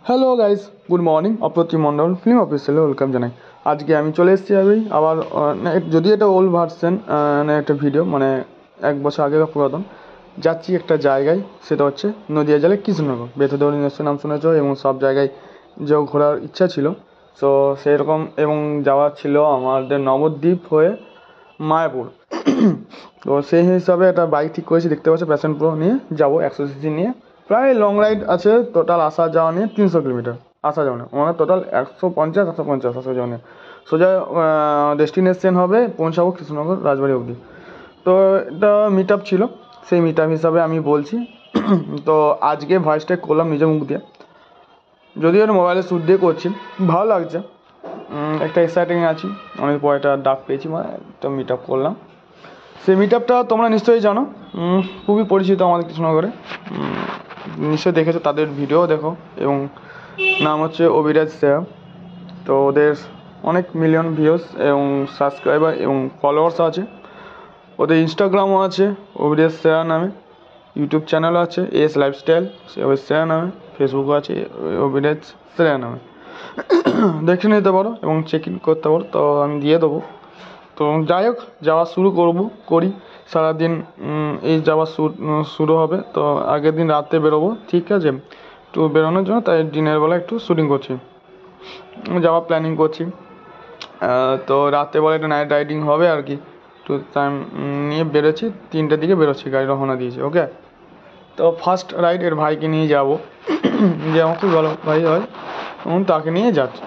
Hello guys, good morning. Apratim Mondal film অফিসিয়ালে welcome জানাই। আজকে আমি চলে এসেছি আবার যদি এটা ওল্ড ভার্সন একটা ভিডিও, মানে 1 বছর আগেকার পুরাতন। যাচ্ছি একটা জায়গায়, সেটা হচ্ছে নদিয়া জেলায় কৃষ্ণনগর। বেথুদৌড়ি নেশন নাম শুনেছ, এবং সব জায়গায় যে ঘোরার ইচ্ছা ছিল, সো সেরকম। এবং যাওয়ার ছিল আমাদের নবদ্বীপ হয়ে মায়াপুর। তো সেই হিসাবে একটা বাইক ঠিক করেছি, দেখতে পাচ্ছি প্যাশন প্রো নিয়ে যাবো, 100 সিসি নিয়ে। প্রায় লং রাইড আছে, টোটাল আসা যাওয়া নিয়ে 300 কিলোমিটার। আসা যাওয়া নিয়ে মানে টোটাল 150 আসা যাওয়া নিয়ে। সোজা ডেস্টিনেশন হবে, পৌঁছাবো কৃষ্ণনগর রাজবাড়ি অবধি। তো এটা মিট আপ ছিল, সেই মিট আপ হিসাবে আমি বলছি। তো আজকে ভয়েসটা করলাম নিজের মুখ দিয়ে, যদিও এটা মোবাইলে শ্যুট দিয়ে করছি। ভালো লাগছে, একটা এক্সাইটিং আছি। অনেক পর একটা ডাক পেয়েছি, মানে একটা মিট আপ করলাম। সেই মিট আপটা তোমরা নিশ্চয়ই জানো, খুবই পরিচিত আমাদের কৃষ্ণনগরে। নিশ্চয়ই দেখেছো, তাদের ভিডিও দেখো। এবং নাম হচ্ছে অভিরাজ সেয়া। তো ওদের অনেক মিলিয়ন ভিউস এবং সাবস্ক্রাইবার এবং ফলোয়ার্স আছে। ওদের ইনস্টাগ্রামও আছে অভিরাজ সেয়া নামে, ইউটিউব চ্যানেলও আছে এস লাইফস্টাইল সেয়া নামে, ফেসবুকও আছে অভিরাজ সেয়া নামে। দেখে নিতে পারো এবং চেক ইন করতে পারো, তো আমি দিয়ে দেবো। তো যাই হোক, যাওয়া শুরু করি। সারাদিন এই যাওয়া শুরু হবে। তো আগের দিন রাতে বেরোবো, ঠিক আছে, একটু বেরোনোর জন্য। তাই দিনের বেলা একটু শ্যুটিং করছি, যাওয়ার প্ল্যানিং করছি। তো রাত্রেবেলা একটা নাইট রাইডিং হবে আর কি। একটু টাইম নিয়ে বেরোচ্ছি, 3টের দিকে বেরোচ্ছি, গাড়ি রওনা দিয়েছি। ওকে, তো ফার্স্ট রাইড এর ভাইকে নিয়ে যাবো, যে আমার খুব ভালো ভাই হয়, এবং তাকে নিয়ে যাচ্ছি।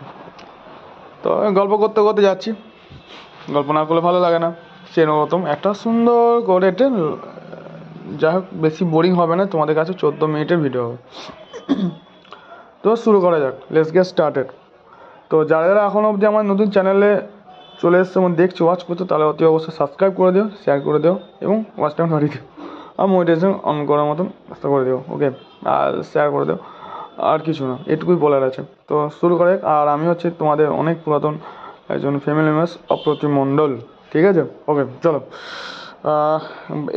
তো গল্প করতে করতে যাচ্ছি, গল্প না করলে ভালো লাগে না। সেরকম একটা সুন্দর করে যাই হোক, বেশি বোরিং হবে না তোমাদের কাছে, 14 মিনিটের ভিডিও হবে। তো শুরু করা যাক, লেটস গেট স্টার্টেড। তো যারা যারা এখন অবধি আমার নতুন চ্যানেলে চলে এসছে এবং দেখছো, ওয়াচ করছো, তাহলে অতি অবশ্যই সাবস্ক্রাইব করে দিও, শেয়ার করে দিও, এবং ওয়াচ টাইম বাড়িয়ে দিও, আর মোটিভেশন অন করার মতন ব্যবস্থা করে দিও। ওকে, আর শেয়ার করে দিও, আর কিছু না, এটুকুই বলার আছে। তো শুরু করে। আর আমি হচ্ছে তোমাদের অনেক পুরাতন একজন ফ্যামিলি মেম্বার্স, অপ্রতিম মণ্ডল। ঠিক আছে, ওকে, চলো।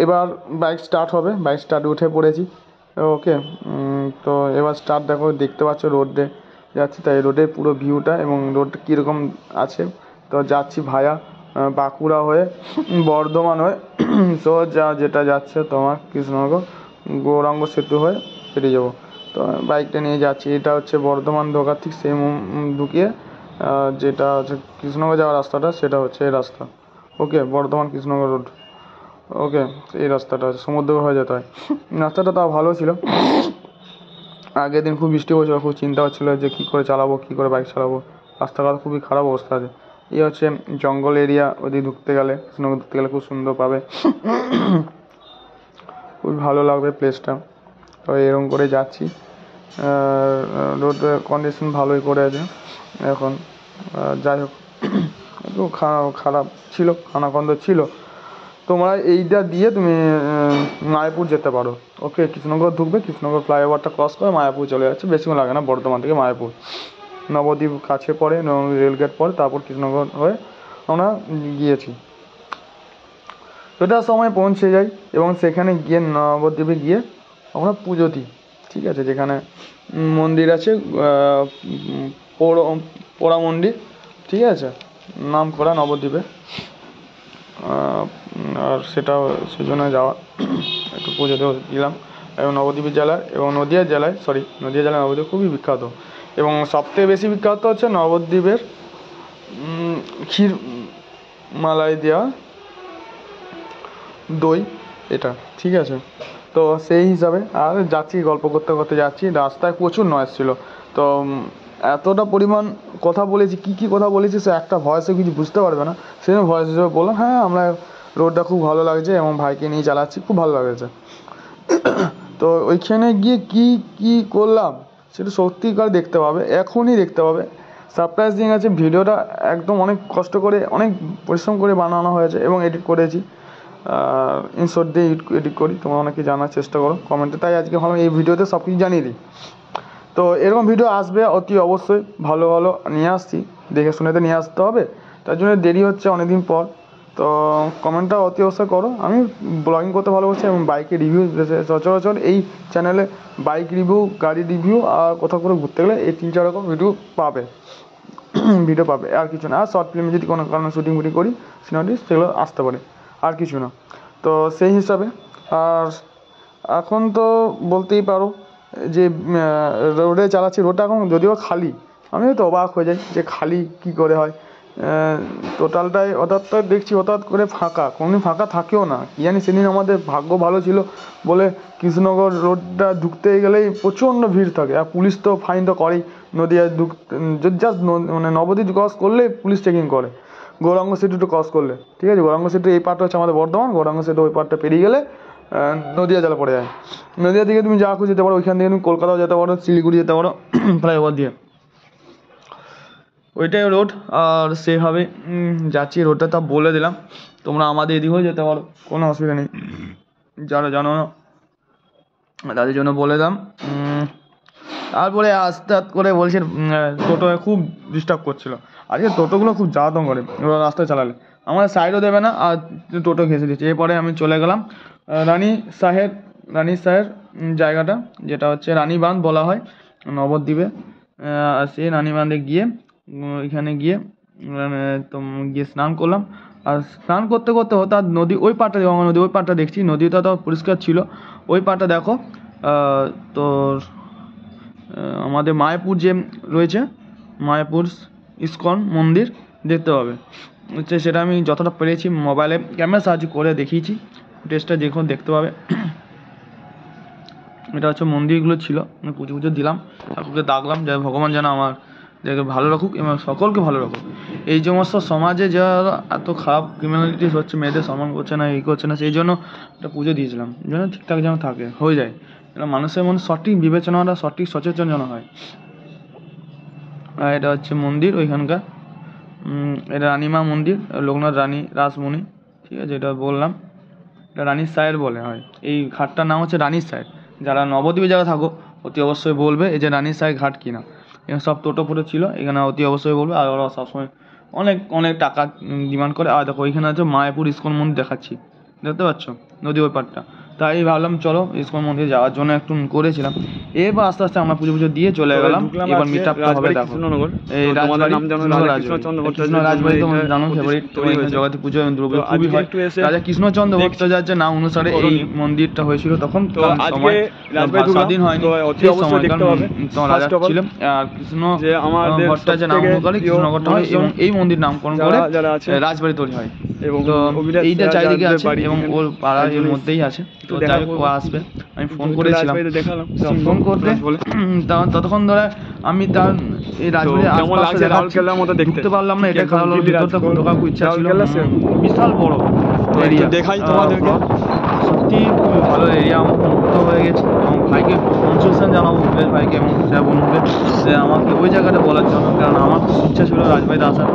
এবার বাইক স্টার্ট হবে, বাইক স্টার্টে উঠে পড়েছি। ওকে, তো এবার স্টার্ট দেখো, দেখতে পাচ্ছ রোডে যাচ্ছি, তাই রোডের পুরো ভিউটা এবং রোডটা কীরকম আছে। তো যাচ্ছি ভায়া বাঁকুড়া হয়ে বর্ধমান হয়ে, তো যেটা যাচ্ছে তোমার কৃষ্ণনগর গৌরাঙ্গ সেতু হয়ে পেরিয়ে যাবো। তো বাইকটা নিয়ে যাচ্ছি, এটা হচ্ছে বর্ধমান ঢোকার ঠিক সেই ঢুকিয়ে যেটা হচ্ছে কৃষ্ণনগর যাওয়ার রাস্তাটা, সেটা হচ্ছে এই রাস্তা। ওকে, বর্ধমান কৃষ্ণনগর রোড। ওকে, এই রাস্তাটা আছে, সমুদ্র হয়ে যেতে হয়। রাস্তাটা তাও ভালো ছিল। আগের দিন খুব বৃষ্টি হয়েছিল, খুব চিন্তা হচ্ছিলো যে কী করে চালাবো, কী করে বাইক চালাবো। রাস্তাঘাট খুবই খারাপ অবস্থা আছে। এই হচ্ছে জঙ্গল এরিয়া, ওদিকে ঢুকতে গেলে, কৃষ্ণনগর ঢুকতে গেলে খুব সুন্দর পাবে, খুবই ভালো লাগবে প্লেসটা। তো এরকম করে যাচ্ছি। রোড কন্ডিশন ভালোই করে আছে এখন। যাই হোক, একটু খারাপ ছিল, খানাখন্দ ছিল। তোমরা এইটা দিয়ে তুমি মায়াপুর যেতে পারো। ওকে, কৃষ্ণনগর ঢুকবে, কৃষ্ণনগর ফ্লাইওভারটা ক্রস করে মায়াপুর চলে যাচ্ছে, বেশিক্ষণ লাগে না বর্ধমান থেকে মায়াপুর। নবদ্বীপ কাছে পড়ে, রেলগেট পড়ে, তারপর কৃষ্ণনগর হয়ে আমরা গিয়েছি। সেটার সময় পৌঁছে যাই এবং সেখানে গিয়ে নবদ্বীপে গিয়ে আমরা পুজো দিই। ঠিক আছে, যেখানে মন্দির আছে, পোড়া মন্দির, ঠিক আছে, নাম করা নবদ্বীপে। আর সেটা সেজন্য যাওয়া, একটু পুজো দিলাম। এবং নবদ্বীপ জেলার এবং নদিয়া জেলায় নবদ্বীপ খুবই বিখ্যাত। এবং সবথেকে বেশি বিখ্যাত হচ্ছে নবদ্বীপের ক্ষীর মালাই দেওয়া দই, এটা। ঠিক আছে, তো সেই হিসাবে আর যাচ্ছি, গল্প করতে করতে যাচ্ছি। রাস্তায় প্রচুর নয়েজ ছিল, তো এতটা পরিমাণ কথা বলেছি, কী কথা বলেছি সে একটা ভয়েসে কিছু বুঝতে পারবে না। সেই জন্য ভয়েস হিসেবে বললাম, হ্যাঁ আমরা রোডটা খুব ভালো লাগছে এবং ভাইকে নিয়ে চালাচ্ছি, খুব ভালো লাগছে। তো ওইখানে গিয়ে কি করলাম সেটা সত্যিকার দেখতে পাবে, এখনই দেখতে পাবে। সারপ্রাইজিং আছে ভিডিওটা, একদম অনেক কষ্ট করে, অনেক পরিশ্রম করে বানানো হয়েছে এবং এডিট করেছি। ইনশর্ট দিয়ে এডিট করি, তোমরা অনেকে জানার চেষ্টা করো কমেন্টে, তাই আজকে ভালো এই ভিডিওতে সব কিছু জানিয়ে দিই। তো এরকম ভিডিও আসবে অতি অবশ্যই, ভালো ভালো নিয়ে আসছি, দেখে শুনে তো নিয়ে আসতে হবে, তার জন্য দেরি হচ্ছে অনেকদিন পর। তো কমেন্টটা অতি অবশ্যই করো। আমি ব্লগিং করতে ভালোবাসি এবং বাইকের রিভিউ সচরাচর এই চ্যানেলে বাইক রিভিউ, গাড়ি রিভিউ আর কোথাও করে ঘুরতে গেলে এই 3-4 রকম ভিডিও পাবে আর কিছু না। আর শর্ট ফিল্মে যদি কোনো কারণে শুটিং করি সিনেমাটিক, সেগুলো আসতে পারে, আর কিছু না। তো সেই হিসাবে আর এখন তো বলতেই পারো যে রোডে চালাচ্ছি, রোডটা এখন যদিও খালি, আমি হয়তো অবাক হয়ে যাই যে খালি কী করে হয়। টোটালটাই হঠাৎ দেখছি হঠাৎ করে ফাঁকা, কোনোদিন ফাঁকা থাকেও না। কী জানি সেদিন আমাদের ভাগ্য ভালো ছিল বলে কৃষ্ণনগর রোডটা ঢুকতে গেলেই প্রচণ্ড ভিড় থাকে, আর পুলিশ তো ফাইন তো করেই। নদীয়া জাস্ট মানে নবদ্বীপ ক্রস করলে পুলিশ চেকিং করে, গৌরাঙ্গ সেতু ক্রস করলে, ঠিক আছে। গৌরাঙ্গ সেতু এই পার্টটা হচ্ছে আমাদের বর্ধমান, গৌরাঙ্গ সেতু ওই পার্টটা পেরিয়ে গেলে নদীয়া জেলা পড়ে যায়। নদীয়া থেকে তুমি যা খুঁজে যেতে পারো, ওইখান থেকে তুমি কলকাতাও যেতে পারো, শিলিগুড়ি যেতে পারো ফ্লাইওভার দিয়ে, ওইটাই রোড। আর সেভাবে যাচ্ছি, রোডটা তা বলে দিলাম, তোমরা আমাদের এদিকেও যেতে পারো, কোনো অসুবিধা নেই। যারা জানো না তাদের জন্য বলে দিলাম। তারপরে আস্তে করে বলছে টোটো খুব ডিস্টার্ব করছিল। আজকে টোটোগুলো খুব জ্বালাতন করে ওরা রাস্তায় চালালে, আমার সাইডও দেবে না আর টোটো ঘেঁষে দিচ্ছে। এরপরে আমি চলে গেলাম রানী সাহের জায়গাটা, যেটা হচ্ছে রানীবাঁধ বলা হয় নবদ্বীপে। সেই রানীবাঁধে গিয়ে এখানে গিয়ে গিয়ে স্নান করলাম। আর স্নান করতে করতে হঠাৎ নদী ওই পাড়টা, গঙ্গা নদী ওই পাড়টা দেখছি, নদীটা তো পরিষ্কার ছিল। ওই পাড়টা দেখো তোর আমাদের মায়াপুর যে রয়েছে, মায়াপুর ইস্কন মন্দির দেখতে পাবে হচ্ছে, সেটা আমি যতটা পেরেছি মোবাইলে ক্যামেরা সাহায্য করে দেখিয়েছি, টেস্টটা দেখুন, দেখতে পাবে। এটা হচ্ছে মন্দিরগুলো ছিল, আমি পুজো দিলাম, ঠাকুরকে ডাকলাম যে ভগবান যেন আমার ভালো রাখুক এবং সকলকে ভালো রাখুক। এই সমস্ত সমাজে যারা এত খারাপ ক্রিমিনালিটিস হচ্ছে, মেয়েদের সম্মান করছে না, এই করছে না, সেই জন্য একটা পুজো দিয়েছিলাম যেন ঠিকঠাক যেন থাকে, হয়ে যায়, এটা মানুষের মনে সঠিক বিবেচনাটা, সঠিক সচেতন যেন হয়। আর এটা হচ্ছে মন্দির ওইখানকার, এটা রানীমা মন্দির, লোকনাথ রানী রাসমণি, ঠিক আছে, এটা বললাম। এটা রানীর সাহের বলে হয়, এই ঘাটটার নাম হচ্ছে রানীর সাহের। যারা নবদ্বীপে যারা থাকো অতি অবশ্যই বলবে এই যে রানীর সাহের ঘাট কিনা। এখানে সব টোটো ফোটো ছিল, এখানে অতি অবশ্যই বলবে। আর ওরা সবসময় অনেক টাকা ডিমান্ড করে। আর দেখো ওইখানে আছে মায়াপুর ইস্কন মন্দির দেখাচ্ছি, দেখতে পাচ্ছ নদী ওই পাড়টা। তাই ভাবলাম চলো ইস্কন মন্দিরে যাওয়ার জন্য একটু করেছিলাম। এরপর আস্তে আস্তে আমরা পুজো দিয়ে চলে গেলাম। এবার মিট আপটা হবে দেখো, এই রাজবাড়ি তোমরা জানো ফেভারিট, জগতী পুজো এবং দুর্গা খুবই হয়। রাজা কৃষ্ণচন্দ্র ভট্টাচার্যের নাম অনুসারে এই মন্দিরটা হয়েছিল তখন, স্বাধীন হয়নি সেই সময়কার তোমার রাজা ছিলেন। আর কৃষ্ণ ভট্টাচার্যের নাম অনুসারে কৃষ্ণনগরটা হয় এবং এই মন্দির নামকরণ করে রাজবাড়ি তৈরি হয়। তো এইটা চারিদিকে আছে এবং ওর পাড়ার এর মধ্যেই আছে। তো যাই হোক আসবে, আমি ফোন করেছিলাম, ফোন করতে ততক্ষণ ধরে আমি তার এই রাজবাড়ির ঢুকতে পারলাম না। এটা খারাপ ভিতরটা ঢোকার খুব ইচ্ছা ছিল, বিশাল বড় এরিয়া, দেখাই তোমাদেরকে, সত্যি খুবই ভালো এরিয়া। আমার মুক্ত হয়ে গেছে এবং ভাইকে কনসেশন জানাবো, উল্লেশ ভাইকে এবং সে বন্ধুকে যে আমাকে ওই জায়গাটা বলার জন্য, কারণ আমার খুব ইচ্ছা ছিল রাজবাড়িতে আসার,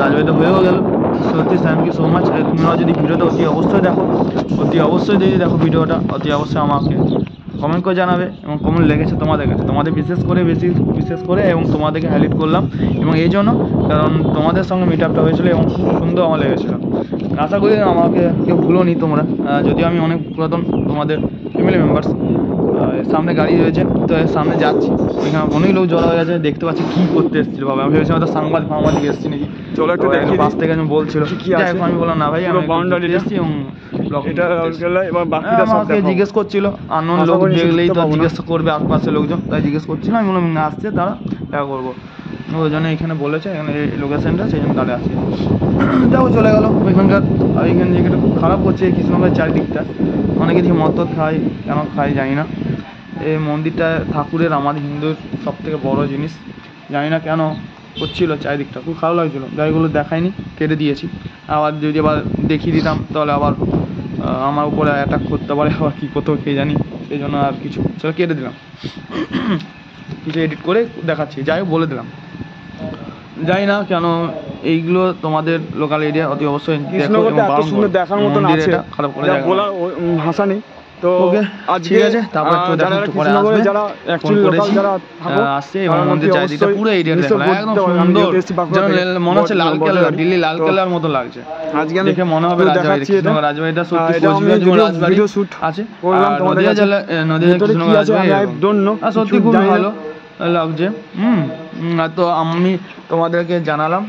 রাজবাড়িতে হয়েও গেল। সত্যি থ্যাংক ইউ সো মাচ। তোমরা যদি ভিডিওটা অতি অবশ্যই দেখো, যদি দেখো ভিডিওটা অতি অবশ্যই আমাকে কমেন্ট করে জানাবে এবং কেমন লেগেছে তোমাদের কাছে, তোমাদের বিশেষ করে এবং তোমাদেরকে হাইলাইট করলাম এবং এই জন্য কারণ তোমাদের সঙ্গে মিট আপটা হয়েছিল এবং খুব সুন্দর আমার লেগেছিলো। আশা করি আমাকে কেউ ভুলোনি তোমরা, যদিও আমি অনেক পুরাতন তোমাদের ফ্যামিলি মেম্বার্স। সামনে গাড়ি রয়েছে, তো সামনে যাচ্ছি, এখানে অনেক লোক জড়ো হয়ে গেছে, দেখতে পাচ্ছি কী করতে এসেছিলো বাবা। আমি ভেবেছিলাম হয়তো সাংবাদিক এসেছি নাকি, চলো একটু পাশ থেকে আমি বলছিল কি আছে। আমি বললাম না ভাই, আমি বাউন্ডারি এসেছি এবং আমাকে জিজ্ঞেস করছিল, আননোন লোক দেখলেই তো জিজ্ঞেস করবে আশপাশের লোকজন, তাই জিজ্ঞেস করছিল। আমি বললাম না আসছে তারা দেখা করবো, ওই জন্য এখানে বলেছে এখানে এই লোকেশনটা, সেই জন্য তাহলে আসছে। যাও চলে গেলো ওইখানকার। আর এখানে জায়গাটা খুব খারাপ করছে এই কৃষ্ণনগরের চারিদিকটা, অনেকে দেখি মদ খায়, কেন খায় জানি না। এই মন্দিরটা ঠাকুরের আমাদের হিন্দুর সব থেকে বড়ো জিনিস, জানি না কেন করছিল চারিদিকটা, খুব খারাপ লাগছিলো। গাড়িগুলো দেখায়নি, কেটে দিয়েছি। আবার যদি আবার দেখিয়ে দিতাম তাহলে আবার আমার উপরে অ্যাটাক করতে পারে, আবার কী করতে কে জানি, সেই জন্য আর কিছু সেটা কেটে দিলাম, কিছু এডিট করে দেখাচ্ছি। যাই হোক বলে দিলাম, যাই না কেন এইগুলো তোমাদের লোকাল এরিয়া অতি অবশ্যই দেখো এবং দেখার মতন আছে, খারাপ করে বলার ভাষা নেই। তো ওকে আজকে ঠিক আছে, তারপর তো যারা একটু পরে কৃষ্ণনগরে আসবে, যারা ফোন অ্যাকচুয়ালি লোকাল করেছি, যারা থাকো আসছে এবং মন্দির চারিদিকটা পুরো এরিয়াটা দেখো একদম সুন্দর, যেন মনে হচ্ছে লাল কেল্লা, দিল্লি লাল কেল্লার মতো লাগছে। আজকে আমি দেখে মনে হবে রাজবাড়ি, কৃষ্ণনগর রাজবাড়িটা সত্যি কোচবিহার রাজবাড়ি ভিডিও শুট আছে করলাম তোমাদের নদিয়া কাছে। জেলা, নদিয়া কৃষ্ণনগর রাজবাড়ি আই ডোন্ট নো, সত্যি খুব ভালো লাগছে। তো আমি তোমাদেরকে জানালাম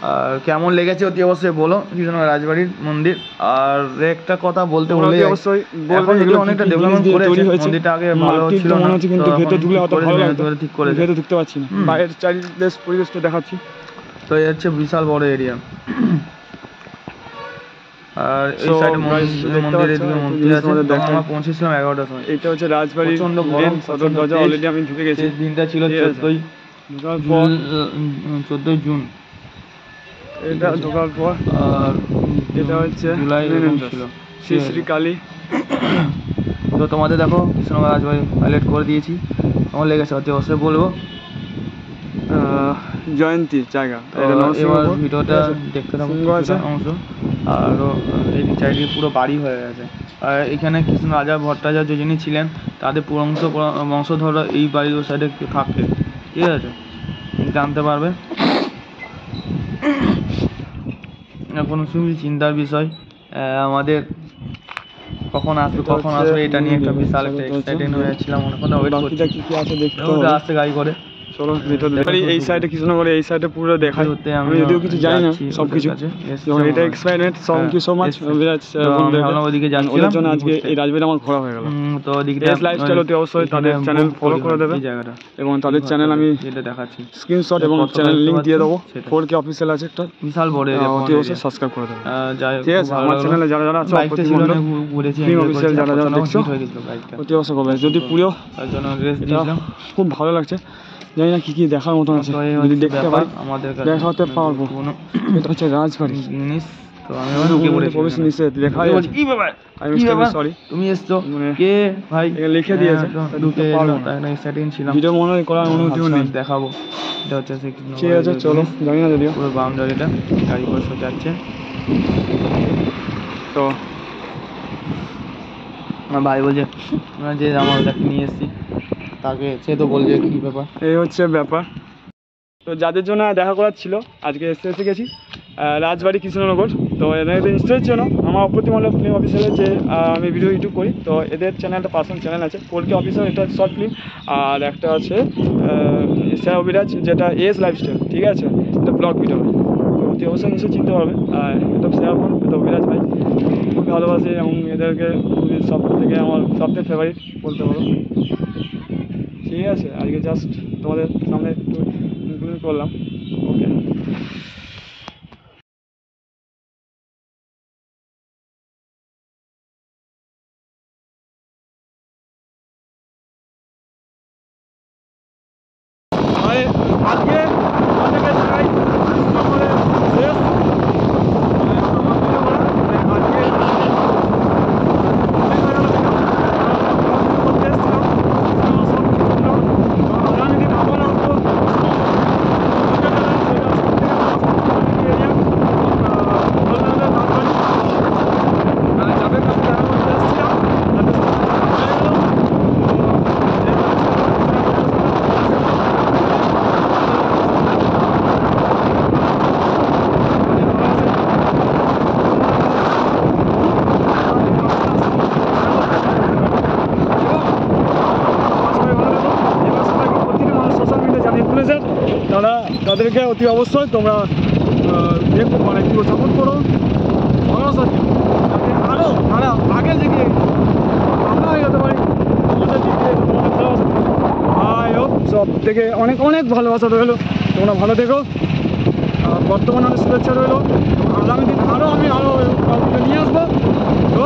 আর কেমন লেগেছে অতি অবশ্যই বলো কৃষ্ণনগর রাজবাড়ির মন্দির। আর একটা কথা বলতে ভুলে যাই, অবশ্যই এখন যদিও অনেকটা ডেভেলপমেন্ট করেছে, মন্দিরটা আগে ভালো ছিল না, মনে হচ্ছে, কিন্তু ভেতরে ঢুকলে অত ভালো লাগবে, ঠিক করে ভেতরে ঢুকতে পারছি না, বাইরের চারিদিকের পরিবেশটা দেখাচ্ছি। তো এই হচ্ছে বিশাল বড় এরিয়া। আর এই সাইডে মন্দিরের দিকে মন্দির আছে। আমরা পৌঁছেছিলাম 11টার সময়। এটা হচ্ছে রাজবাড়ি প্রচন্ড গরম, সদর দরজা, অলরেডি আমি ঢুকে গেছি। দিনটা ছিল 14ই জুন। এটা ঢোকার পর আর এটা হচ্ছে জুলাই ছিল শ্রী শ্রী কালী। তো তোমাদের দেখো কৃষ্ণনগর রাজবাড়ি হাইলাইট করে দিয়েছি, কেমন লেগেছে অতি অবশ্যই বলবো। জয়ন্তী জায়গা, এবার ভিডিওটা দেখতে থাকো অংশ। আরও এই চারিদিকে পুরো বাড়ি হয়ে গেছে। আর এখানে কৃষ্ণ রাজা ভট্টাচার্য যিনি ছিলেন তাদের বংশধর এই বাড়ির সাইডে থাকে, ঠিক আছে, জানতে পারবে। এখন শুধু চিন্তার বিষয় আমাদের কখন আসবে এটা নিয়ে একটা বিশাল একটা এক্সাইটেড হয়ে যাচ্ছিলাম, অনেকক্ষণ ওয়েট করছি কি আছে দেখতে হবে। আসতে গাড়ি করে চলো ভিতরে, এই সাইডে কৃষ্ণনগরে এই সাইডে পুরো দেখাই, আমি যদিও কিছু জানি না সবকিছু, এটা experiment. Thank you so much Biraj ওদিকে যাচ্ছিলাম, ওদের জন্য আজকে এই রাজবাড়ি আমার ঘোরা হয়ে গেল। তো ওদিকে লাইফস্টাইল অতি অবশ্যই তাদের চ্যানেল ফলো করে দেবে, এবং তাদের চ্যানেল আমি যেটা দেখাচ্ছি স্ক্রিনশট এবং চ্যানেল লিংক দিয়ে দেবো। 4K অফিসিয়াল আছে একটা বিশাল বড় এরিয়া, অতি অবশ্যই সাবস্ক্রাইব করে দেবে। ঠিক আছে, আমার চ্যানেলে যারা যারা আছে অফিসিয়াল যারা যারা দেখছো অতি অবশ্যই করবে। যদি পুরো খুব ভালো লাগছে, জানি না কি কি দেখার মতন আছে, যদি দেখতে পাই দেখাতে পারবো। এটা হচ্ছে রাজবাড়ি জিনিস। তো আমি প্রবেশ নিষেধ লেখা আছে। কি ব্যাপার, কি ব্যাপার, সরি তুমি এসছো কে ভাই, লিখে দিয়েছে, ঢুকে একটা এক্সাইটিং ছিলাম, ভিডিও মনে করার অনুমতিও নেই, দেখাবো। এটা হচ্ছে ঠিক আছে, চলো, জানি না যদিও পুরো বাউন্ডারিটা গাড়ি করে যাচ্ছে। তো আমার ভাই বলছে যে আমার ওটাকে নিয়ে এসেছি, তাকে সে তো বলছে কি ব্যাপার, এই হচ্ছে ব্যাপার। তো যাদের জন্য দেখা করার ছিল আজকে এসে গেছি রাজবাড়ি কৃষ্ণনগর। তো এদের নিশ্চয়ই চেনো, আমার অপ্রতিম মণ্ডল ফিল্ম অফিসিয়ালে যে আমি ভিডিও ইউটিউব করি, তো এদের চ্যানেলটা পার্সোনাল চ্যানেল আছে 4K অফিসিয়াল, এটা শর্ট ফিল্ম। আর একটা আছে সেরা অভিরাজ, যেটা এস লাইফস্টাইল, ঠিক আছে, এটা ব্লগ ভিডিও। তো অবশ্যই নিশ্চয়ই চিনতে পারবে। আর এটা সেরা বোন, এটা অভিরাজ ভাই, খুব ভালোবাসি এবং এদেরকে খুবই সব থেকে আমার সবথেকে ফেভারিট বলতে পারো। ঠিক আছে, আজকে জাস্ট তোমাদের সামনে একটু ইনক্লুড করলাম। ওকে, আজকে আমাদেরকে জানাই কৃষ্ণনগরের শেষ তাদেরকে অতি অবশ্যই তোমরা দেখো, মানে কি সাপোর্ট করো, ভালোবাসা দিও, যাতে আরও তারা আগে থেকে আমরা হয়ে যেতে পারি। তোমাদের দিক থেকে তোমাদের ভালোবাসা আই হোপ সব থেকে অনেক অনেক ভালোবাসা রইলো, তোমরা ভালো থেকো। বর্তমানে অনেক শুভেচ্ছা রইলো, আগামী দিন আরও আমি নিয়ে আসবো। তো